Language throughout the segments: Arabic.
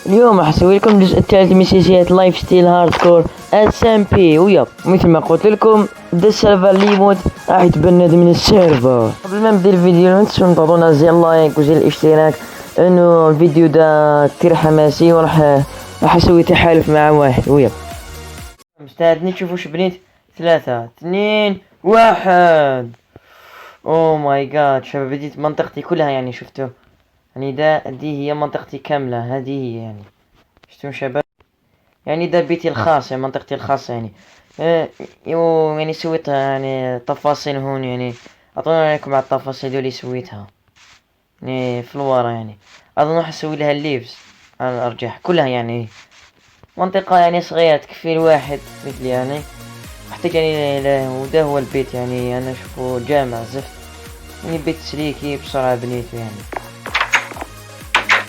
اليوم راح اسوي لكم الجزء الثالث من سلسلة لايف ستيل هاردكور اس ام بي. ويب مثل ما قلت لكم بدا السيرفر اللي يموت راح يتبند من السيرفر. قبل ما نبدا الفيديو لا تنسوا تعطونا زي اللايك وزي الاشتراك، لانه الفيديو ده كتير حماسي وراح اسوي تحالف مع واحد. ويب مستعدين تشوفوا وش بنيت؟ 3 2 1. اوه ماي جاد شباب، بديت منطقتي كلها يعني شفتوا، يعني دي هي منطقتي كاملة، هذه هي يعني شفتوا شباب، يعني ده بيتي الخاص، يعني منطقتي الخاصة يعني. يعني سويتها يعني تفاصيل هون، يعني اعطونا عليكم على التفاصيل اللي سويتها يعني في الورا. يعني اظن راح اسوي لها الليفز على الارجح كلها، يعني منطقة يعني صغيرة تكفي الواحد مثلي يعني. محتاج يعني وده هو البيت، يعني انا اشوفه جامع زفت، يعني بيت سليكي بسرعة بنيته يعني.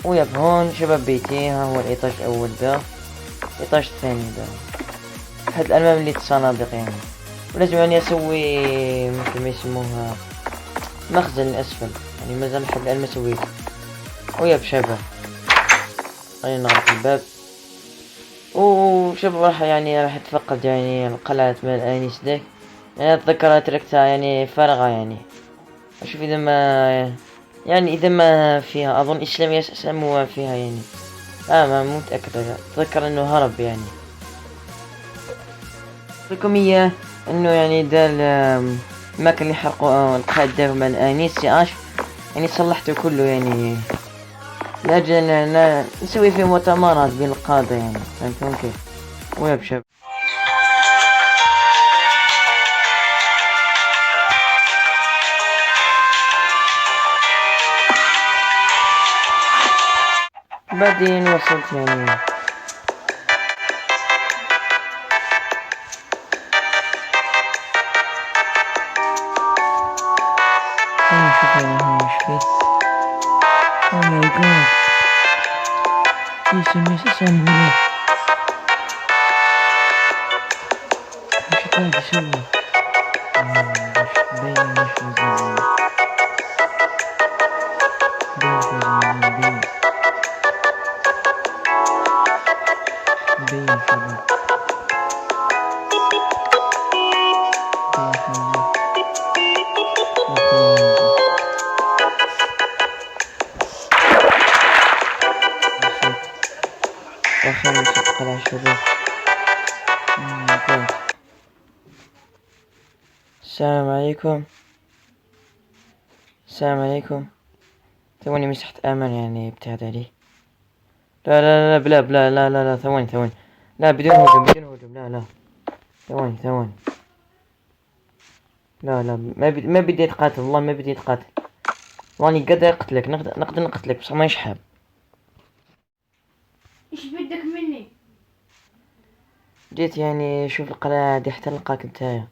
ويب هون شباب بيتي، ها هو الايطاج الاول ده، الايطاج الثاني ده، هاد الالمام اللي تصنادق يعني. ولازم يعني اسوي مثل ما يسموها مخزن الاسفل، يعني مازال لحد الان ما سويته. ويب شباب خلينا نغلق الباب. وشوف راح اتفقد يعني القلعة مال الانيس ديك، يعني اتذكرها تركتها يعني فارغة يعني. اشوف اذا ما يعني اذا ما فيها، اظن اسلامية سموها فيها يعني. ما مو متأكد، اتذكر انه هرب يعني. لكم اياه انه يعني دا المكان اللي حرقوا القائد دار مع الانيس سي اش، يعني صلحته كله يعني لاجل ان نسوي فيه مؤتمرات بين القادة يعني، فهمتون كيف؟ ويب شباب بعدين وصلت يعني. خلينا نشوف يعني هون وش فيه. اوه ماي جاد يسمي اساسا هنا وش قاعد يسوي؟ وش باين مش مزين، باين مش مزين، باين شباب، باين مش مزين. طيب خلينا ننزل. وصلت، واخيرا وصلت قلعة الشباب. اوه ماي جاد. السلام عليكم، السلام عليكم. ثواني مسحت امان يعني ابتعد عليه. لا لا لا بلا بلا لا لا لا ثواني ثواني، لا بدون هجوم بدون هجوم، لا لا ثواني ثواني. لا لا ما بدي اتقاتل، والله ما بدي اتقاتل. واني قادر اقتلك، نقدر نقتلك بس ما يشحب. ايش بدك مني؟ جيت يعني شوف القلعة دي حتى نلقاك نتايا.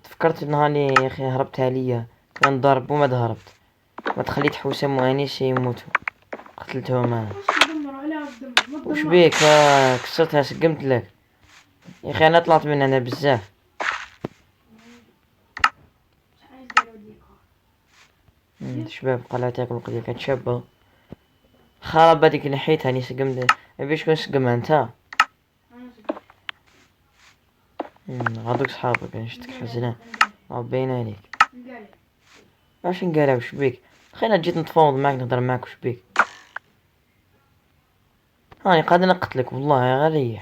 تفكرت انهاني يا اخي هربت عليا، كان ضارب وما هربت، ما تخليت حوسم وانيس يموتوا، قتلتهم انا. بس دمر على دمر ما وش تدمر. بيك كسرتها سقمت لك يا اخي، انا طلعت من هنا بزاف. عايز اوريك. شباب قلعتك القديمة كانت شابة، خرب هذيك نحيتها اني سقمت. مبيش شكون سقمها انت؟ غادوك صحابك انا شفتك حزنان، باين عليك. نقال واش نقالها وش بيك؟ خلينا جيت نتفاوض معك نهضر معك وش بيك؟ هاني قاعد نقتلك والله غير.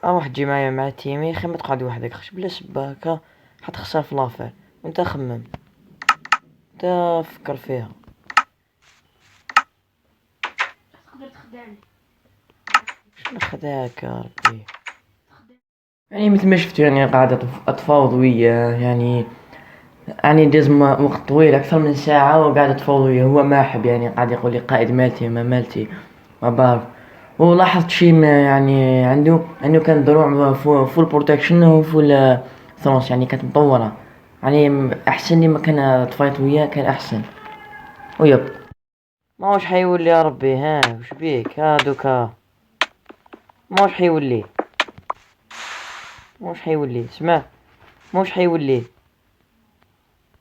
اروح تجي معايا مع تيمي، خي ما تقعد وحدك خش بلا سباكة، حتخسر في لافير. وانت خمم، انت فكر فيها. تقدر تخدعني. شنو خداك يا ربي؟ يعني مثل ما شفت يعني قاعد اتفاوض وياه يعني داز وقت طويل اكثر من ساعة وقاعد اتفاوض وياه، هو ما حب يعني قاعد يقول لي قائد مالتي ما مالتي ما بعرف. ولاحظت شي ما يعني عنده انه كان دروع فول بروتكشن وفول ثرونس، يعني كانت مطورة، يعني احسن لي ما كان تفايت وياه كان احسن. ويب ما هوش حيولي يا ربي، ها وش بيك هادوكا؟ ما هوش حيولي، ما هوش حيولي اسمع، ما هوش حيولي،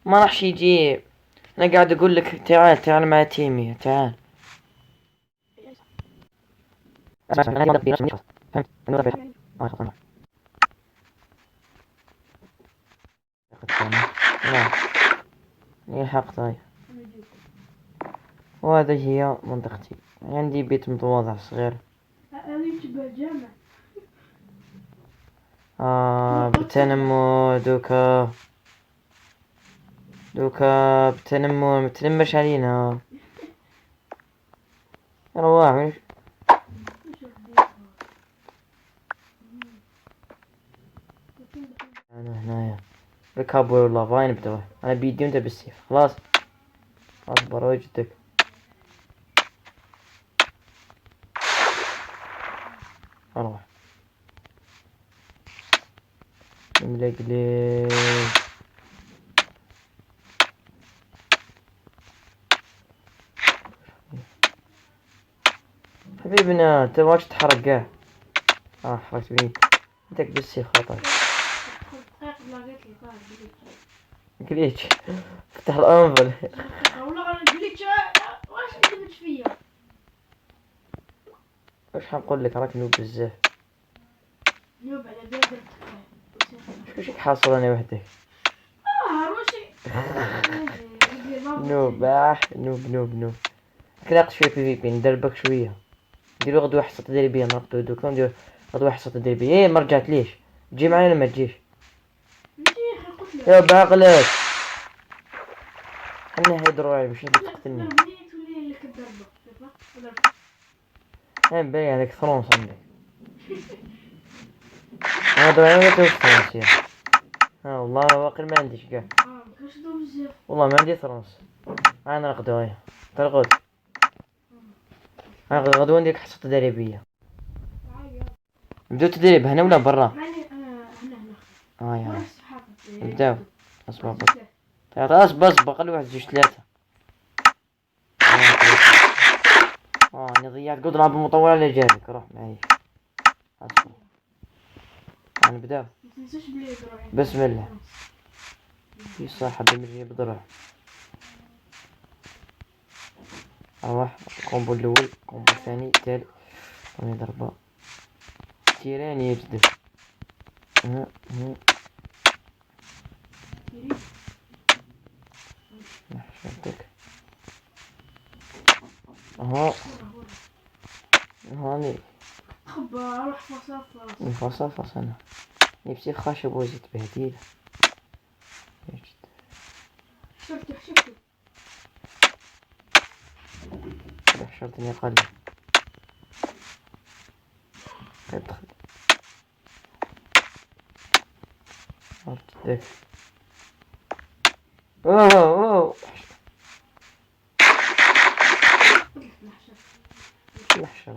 ما راحش يجي. انا قاعد اقول لك تعال تعال مع تيمي تعال. فهمت انه ضبط خلاص نعم يلحق طيب. وهذه هي منطقتي، عندي بيت متواضع صغير. هذه تشبه الجامع. بتنمو دوكا بتنمو متنمش علينا. رواح انا هنايا ركابو والله باين بدوه انا بيدي وانت بالسيف خلاص اصبر وجدك. اروح ملقلي حبيبنا تبغاش تحرق كاع. حرقت بيني انتك بالسيف خطر. جليتش فتح الانفل. والله انا جليتش واش كتبت فيا. واش حنقول لك راك نوب بزاف. نوب على باب شوفك حاصل انا وحدك. روشي. نوب نوب كناقص شويه بي في بي ندربك شويه. نديرو غدوه حصه تدريبيه نرقدو دوكا نديرو غدوه حصه تدريبيه. ما رجعتليش تجي معايا ولا ما تجيش؟ يا بعقلك انا هاي دروعي باش تقتلني. باين عليك ثرونس عندك. انا دروعي ما توش ثرونس يا. والله واقع ما عنديش كاع. والله ما عندي ثرونس. انا نرقدو هاي ترقد. غدوه ندير حصه تدريبيه. نبداو تدريب هنا ولا برا؟ هنا يا نبداو. اصبر اصبر قل واحد جوج ثلاثة. اني ضيعت قدرة بالمطورة اللي جابك. روح معي اصبر نبداو. بسم الله. في صاحب يمشي بضرع. اروح كومبو الاول كومبو الثاني الثالث راني ضربة تيراني يجدد. نحشرتك هاني خبا روح فصاص انا نفسي خشب وزيت بهديلة. شفتو حشرتني قلب ادخل ارتدك. اوه نحشر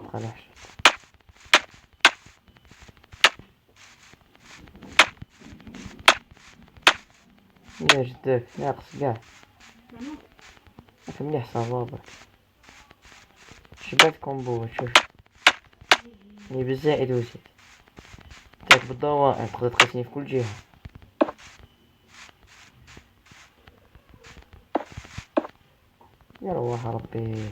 يا جدك ناقص كاع. مليح صوابك شبات كومبو. شوف ني بالزائد وزيد تاك بالضوء تقدر تقتني في كل جهة. يا رواح ربي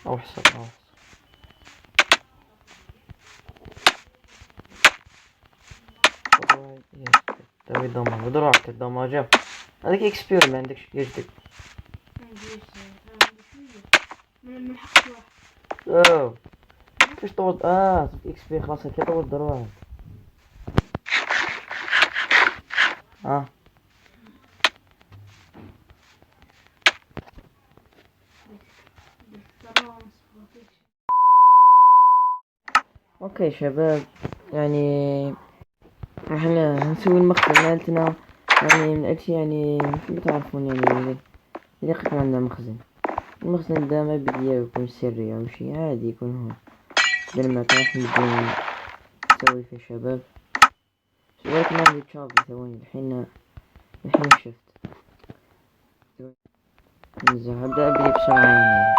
اوحصل تبي دمار ودروعك الدماجة هذيك اكسبير ما عندكش يجدك. كيفاش طول اكسبير خلاص كي طول دروعك. اوكي شباب يعني احنا نسوي المخزن مالتنا يعني من اجل يعني مثل تعرفون يعني يدقق عندنا المخزن ده ما بدي يكون سري او شي عادي يكون هون بدل ما كان احنا نسوي في شباب. ولكن ما عندي تشابي ثواني الحين شفت هبدأ ابني بسرعة يعني.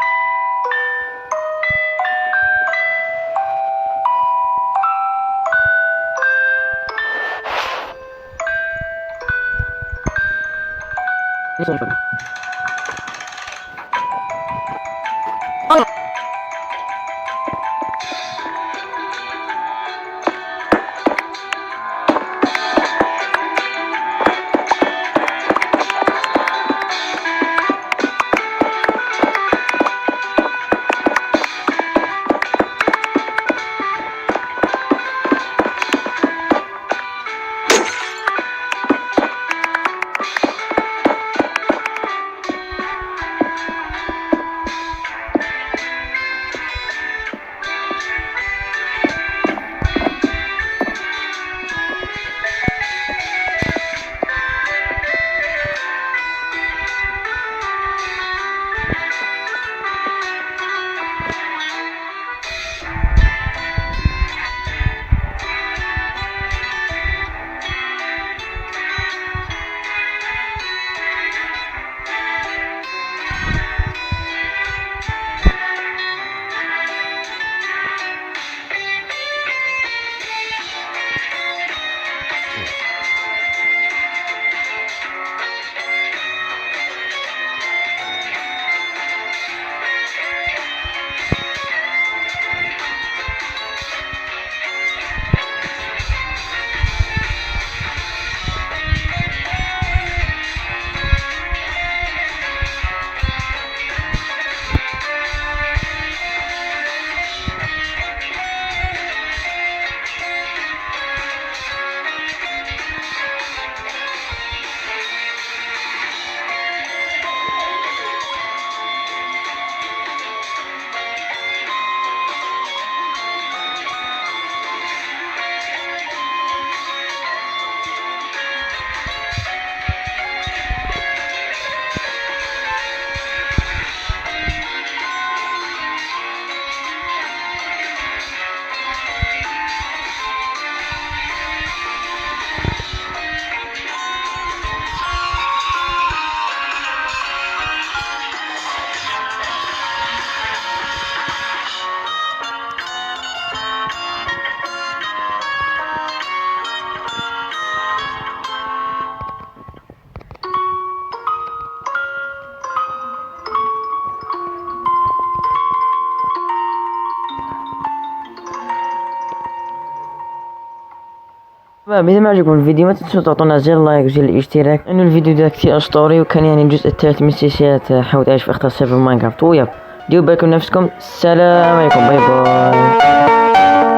إذا ما عجبكم الفيديو ما تنسوا تعطونا زر لايك وزر الاشتراك، لأنه الفيديو ده كتير أسطوري، وكان يعني الجزء الثالث من سلسلة حاول تعيش في أخطر سيرفر ماينكرافت. ويب ديروا بالكم نفسكم. السلام عليكم، باي باي.